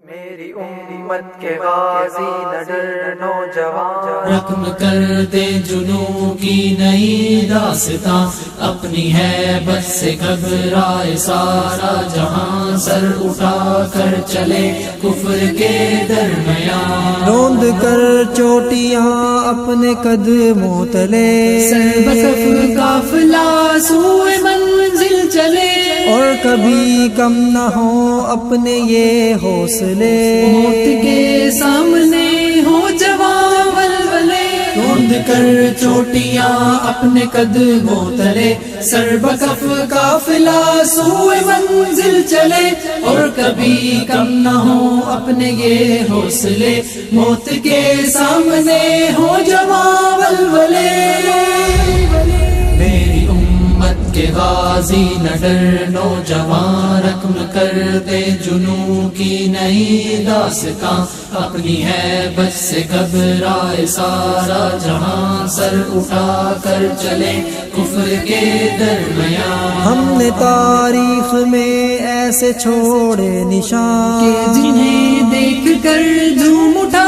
میری امت کے غازی نہ ڈر نوجوان، رقم کر دے جنوں کی نئی داستاں، اپنی ہیبت سے گھبرائے سارا جہاں، سر اٹھا کر چلے کفر کے درمیان، روند کر چوٹیاں اپنے قدموں تلے، سر بکف قافلہ سوئے منزل چلے، اور کبھی کم نہ ہو اپنے یہ حوصلے، موت کے سامنے ہو جوان ولولے، روند کر چوٹیاں اپنے قدموں تلے، سر بکف قافلہ سوئے منزل چلے، اور کبھی کم نہ ہو اپنے یہ حوصلے، موت کے سامنے ہو جوان ولولے، میری امت کے غازی نہ ڈر نوجوان، رقم کر دے جنوں کی نئی داستاں، اپنی ہیبت سے گھبرائے سارا جہاں، سر اٹھا کر چلے کفر کے درمیان، ہم نے تاریخ میں ایسے چھوڑے نشان کہ جنہیں دیکھ کر جھوم اٹھا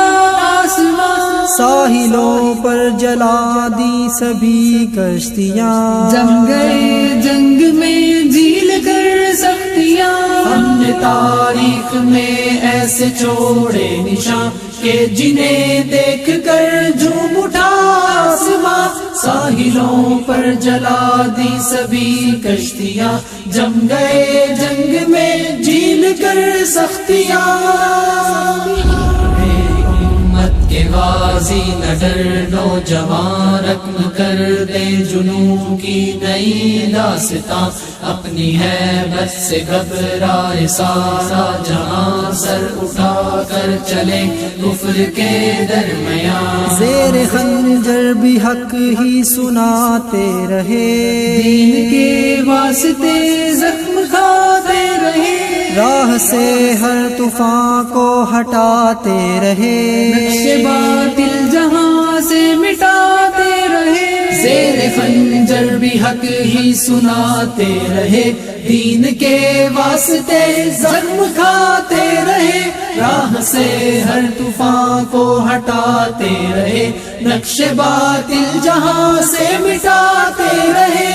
آسمان، ساحلوں پر جلا دی سبھی کشتیاں، جم گئے جنگ میں جھیل کر سختیاں، ہم نے تاریخ میں ایسے چھوڑے نشان کہ جنہیں دیکھ کر جھوم اٹھا آسمان، ساحلوں پر جلا دی سبھی کشتیاں، جم گئے جنگ میں جھیل کر سختیاں، کے غازی نہ ڈر نوجوان، رقم کر دے جنوں کی نئی داستاں، اپنی ہیبت سے گھبرائے سارا جہاں، سر اٹھا کر چلے کفر کے درمیان، زیر خنجر بھی حق ہی سناتے رہے، دین کے واسطے زخم کھاتے رہے، راہ سے ہر طوفان کو ہٹاتے رہے، نقش باطل جہاں سے مٹاتے رہے، زیر خنجر بھی حق ہی سناتے رہے، دین کے واسطے زخم کھاتے رہے، راہ سے ہر طوفان کو ہٹاتے رہے، نقش باطل جہاں سے مٹاتے رہے،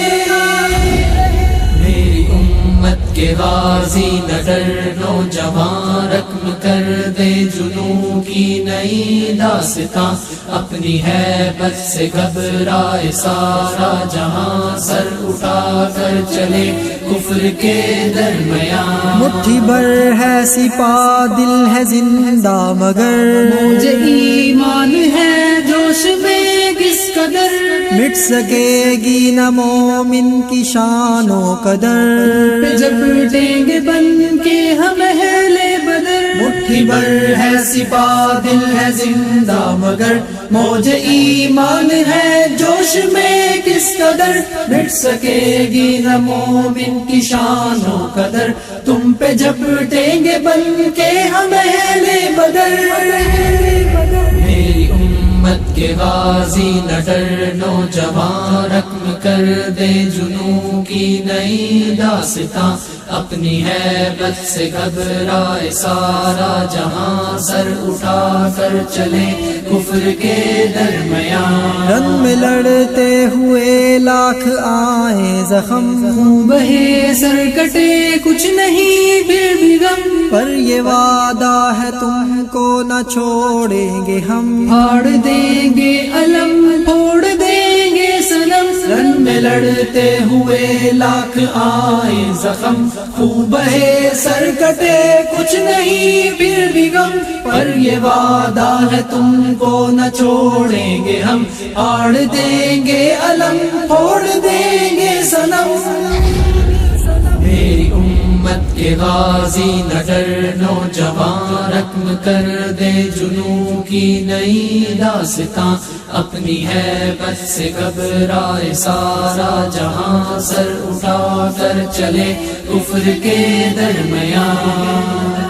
کے غازی نہ ڈر نوجوان، رقم کر دے جنوں کی نئی داستاں، اپنی ہیبت سے گھبرائے سارا جہاں، سر اٹھا کر چلے کفر کے درمیان، مٹھی بھر ہے سپاہ دل ہے زندہ مگر، مجھے ایمان ہے جوش میں کس قدر، مٹ سکے گی نہ مومن کی شان و قدر، جب ڈیں گے بن کے ہم اہل بدر، مٹھی بھر ہے سپاہ دل ہے زندہ مگر، موج ایمان ہے جوش میں کس قدر، مٹ سکے گی نہ مومن کی شان و قدر، تم پہ جب ڈیں گے بن کے ہم اہل بدر، میری امت کے غازی نہ ڈر نوجوان، رقم کر دے جنوں کی نئی داستاں، اپنی ہیبت سے گھبرائے سارا جہاں، سر اٹھا کر چلے کفر کے درمیان، رن میں لڑتے ہوئے لاکھ آئے زخم، خون بہے سر کٹے کچھ نہیں پھر بھی غم، پر یہ وعدہ ہے تم کو نہ چھوڑیں گے ہم، پھاڑ دیں گے علم پھوڑ دیں گے صنم، رن میں لڑتے ہوئے لاکھ آئے زخم، خون بہے سر کٹے کچھ نہیں پھر بھی غم، پر یہ وعدہ ہے تم کو نہ چھوڑیں گے ہم، پھاڑ دیں گے علم پھوڑ دیں گے صنم، میری امت کے غازی نہ ڈر نوجوان، رقم کر دے جنوں کی نئی داستاں، اپنی ہیبت سے گھبرائے سارا جہاں، سر اٹھا کر چلے کفر کے درمیان۔